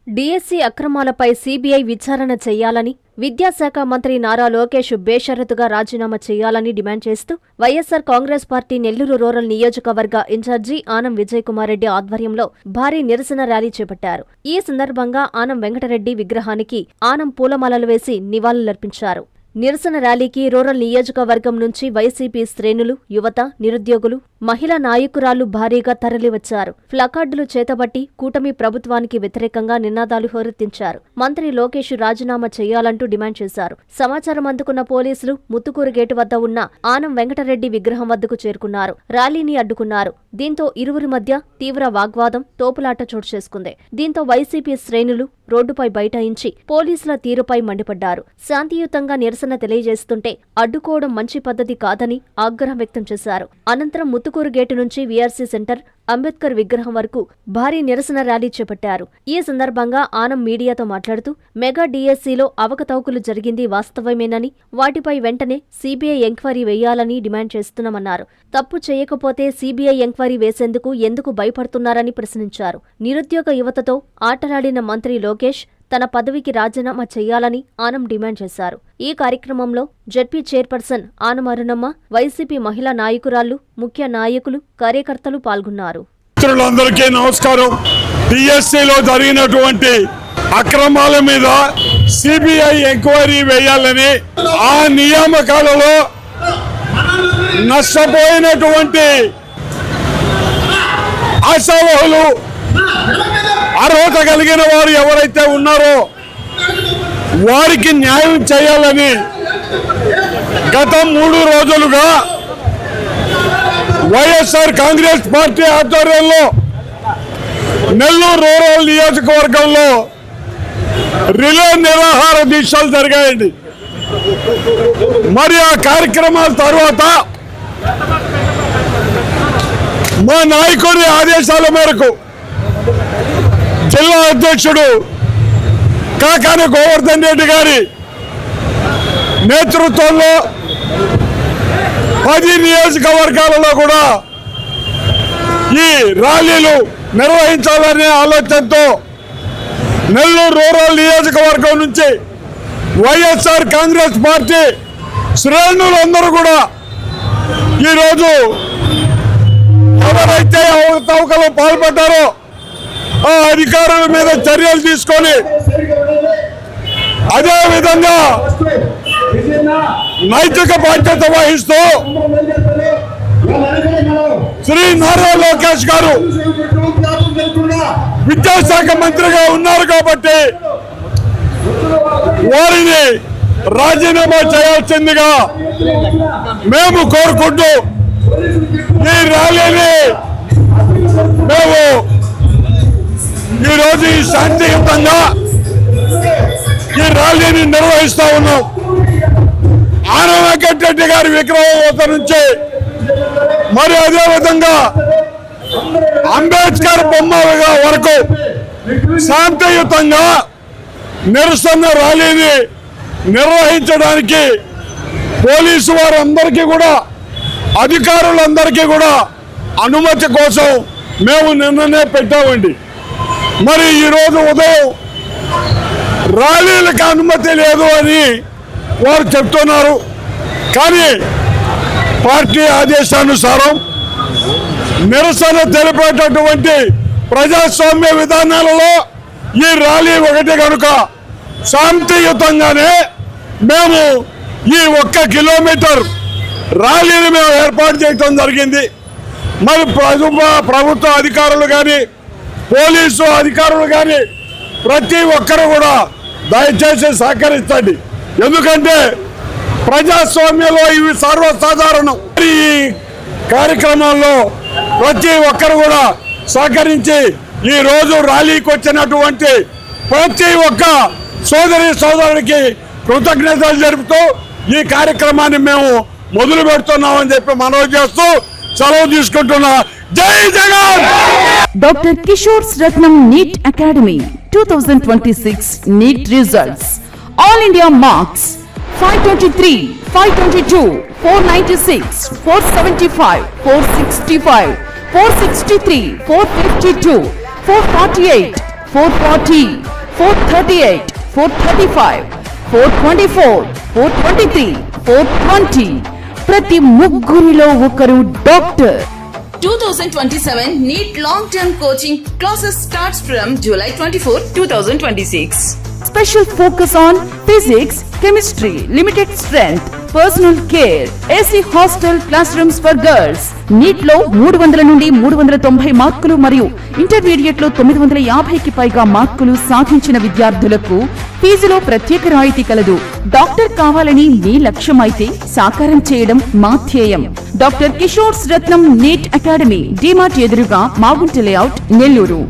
DSC అక్రమాలపై CBI విచారణ చేయాలని, విద్యాశాఖ మంత్రి నారా లోకేష్ బేషరతుగా రాజీనామా చేయాలని డిమాండ్ చేస్తూ వైఎస్సార్ కాంగ్రెస్ పార్టీ నెల్లూరు రూరల్ నియోజకవర్గ ఇన్ఛార్జి ఆనం విజయకుమార్రెడ్డి ఆధ్వర్యంలో భారీ నిరసన ర్యాలీ చేపట్టారు. ఈ సందర్భంగా ఆనం వెంకటరెడ్డి విగ్రహానికి ఆనం పూలమాలలు వేసి నివాళులర్పించారు. నిరసన ర్యాలీకి రూరల్ నియోజకవర్గం నుంచి వైసీపీ శ్రేణులు, యువత, నిరుద్యోగులు, మహిళా నాయకురాళ్లు భారీగా తరలివచ్చారు. ప్లకార్డులు చేతబట్టి కూటమి ప్రభుత్వానికి వ్యతిరేకంగా నినాదాలు హోరెత్తించారు. మంత్రి లోకేష్ రాజీనామా చేయాలంటూ డిమాండ్ చేశారు. సమాచారం అందుకున్న పోలీసులు ముత్తుకూరు గేటు వద్ద ఉన్న ఆనం వెంకటరెడ్డి విగ్రహం వద్దకు చేరుకున్నారు. ర్యాలీని అడ్డుకున్నారు. దీంతో ఇరువురి మధ్య తీవ్ర వాగ్వాదం, తోపులాట చోటు చేసుకుంది. దీంతో వైసీపీ శ్రేణులు రోడ్డుపై బైఠాయించి పోలీసుల తీరుపై మండిపడ్డారు. శాంతియుతంగా నిరసన తెలియజేస్తుంటే అడ్డుకోవడం మంచి పద్ధతి కాదని ఆగ్రహం వ్యక్తం చేశారు. అనంతరం ముత్తుకూరు గేటు నుంచి వీఆర్సీ సెంటర్, అంబేద్కర్ విగ్రహం వరకు భారీ నిరసన ర్యాలీ చేపట్టారు. ఈ సందర్భంగా ఆనం మీడియాతో మాట్లాడుతూ మెగా డిఎస్సిలో అవకతవకలు జరిగింది వాస్తవమేనని, వాటిపై వెంటనే సీబీఐ ఎంక్వైరీ వేయాలని డిమాండ్ చేస్తున్నామన్నారు. తప్పు చేయకపోతే సీబీఐ ఎంక్వైరీ వేసేందుకు ఎందుకు భయపడుతున్నారని ప్రశ్నించారు. నిరుద్యోగ యువతతో ఆటలాడిన మంత్రి లోకేష్ తన పదవికి రాజీనామా చేయాలని ఆనం డిమాండ్ చేశారు. ఈ కార్యక్రమంలో ZP chairperson Anam Arunamma, YCP మహిళా నాయకురాళ్లు, ముఖ్య నాయకులు, కార్యకర్తలు పాల్గొన్నారు. మిత్రులందరికీ నమస్కారం. డిఎస్సిలో జరిగినటువంటి అక్రమాల మీద సిబిఐ ఎంక్వైరీ వేయాలని, ఆ నియామకాలలో నష్టపోయినటువంటి ఆశావహులు, అర్హత కలిగిన వారు ఎవరైతే ఉన్నారో వారికి న్యాయం చేయాలని గత 3 రోజులుగా వైఎస్ఆర్ కాంగ్రెస్ పార్టీ ఆధ్వర్యంలో నెల్లూరు రూరల్ నియోజకవర్గంలో రిలే నిరాహార దీక్షలు జరిగాయండి. మరి ఆ కార్యక్రమాల తర్వాత మా నాయకుడి ఆదేశాల మేరకు జిల్లా అధ్యక్షుడు కాకాని గోవర్ధన్ రెడ్డి గారి నేతృత్వంలో 10 నియోజకవర్గాలలో కూడా ఈ ర్యాలీలు నిర్వహించాలనే ఆలోచనతో నెల్లూరు రూరల్ నియోజకవర్గం నుంచి వైఎస్ఆర్ కాంగ్రెస్ పార్టీ శ్రేణులందరూ కూడా ఈరోజు ఎవరైతే అవకతవకలు పాల్పడ్డారో ఆ అధికారుల మీద చర్యలు తీసుకొని, అదే విధంగా నైతిక బాధ్యత వహిస్తూ శ్రీ నారా లోకేష్ గారు విద్యాశాఖ మంత్రిగా ఉన్నారు కాబట్టి వారిని రాజీనామా చేయాల్సిందిగా మేము కోరుకుంటూ ఈ ర్యాలీని మేము ఈరోజు ఈ శాంతియుతంగా ఈ ర్యాలీని నిర్వహిస్తా ఉన్నాం. ఆనం వెంకటరెడ్డి గారి విగ్రహం వద్ద నుంచి మరి అదేవిధంగా అంబేద్కర్ బొమ్మ వరకు శాంతియుతంగా నిరసన ర్యాలీని నిర్వహించడానికి పోలీసు వారందరికీ కూడా, అధికారులందరికీ కూడా అనుమతి కోసం మేము నిన్ననే పెట్టామండి. మరి ఈరోజు ఉదయం ర్యాలీలకు అనుమతి లేదు అని వారు చెప్తున్నారు. కానీ పార్టీ ఆదేశానుసారం నిరసన తెలిపేటటువంటి ప్రజాస్వామ్య విధానాలలో ఈ ర్యాలీ ఒకటి కనుక శాంతియుతంగానే మేము ఈ 1 కిలోమీటర్ ర్యాలీని మేము ఏర్పాటు చేయడం జరిగింది. మరి ప్రభుత్వ అధికారులు కానీ, పోలీసు అధికారులు కానీ ప్రతి ఒక్కరు కూడా దయచేసి సహకరించండి. ఎందుకంటే ప్రజాస్వామ్యంలో ఇవి సర్వసాధారణం. ఈ కార్యక్రమాల్లో ప్రతి ఒక్కరు కూడా సహకరించి ఈ రోజు ర్యాలీకి వచ్చినటువంటి ప్రతి ఒక్క సోదరుడికి కృతజ్ఞతలు జరుపుతూ ఈ కార్యక్రమాన్ని మేము మొదలు పెడుతున్నామని చెప్పి మనవి చేస్తూ సెలవు తీసుకుంటున్నా. జై Jagan. Doctor Kishore Ratnam NEET academy 2026 NEET results. All India marks 523, 522, 496, 475, 465, 463, 452, 448, 440, 438, 435, 424, 423, 420. ప్రతి ముగ్గురిలో ఒకరు doctor. 2027 NEET long-term coaching classes starts from July 24, 2026. Special focus on physics, chemistry, limited strength, personal care, AC hostel classrooms for girls. NEET లో 300 నుండి 390 మార్కులు మరియు intermediate లో 950కి పైగా మార్కులు సాధించిన విద్యార్థులకు ఫీజులో ప్రత్యేక రాయితీ కలదు. డాక్టర్ కావాలని మీ లక్ష్యమైతే సాకారం చేయడం మా ధ్యేయం. డాక్టర్ కిషోర్స్ రత్నం నీట్ అకాడమీ, డిమార్ట్ ఎదురుగా, మాగుంట లేఅవుట్, నెల్లూరు.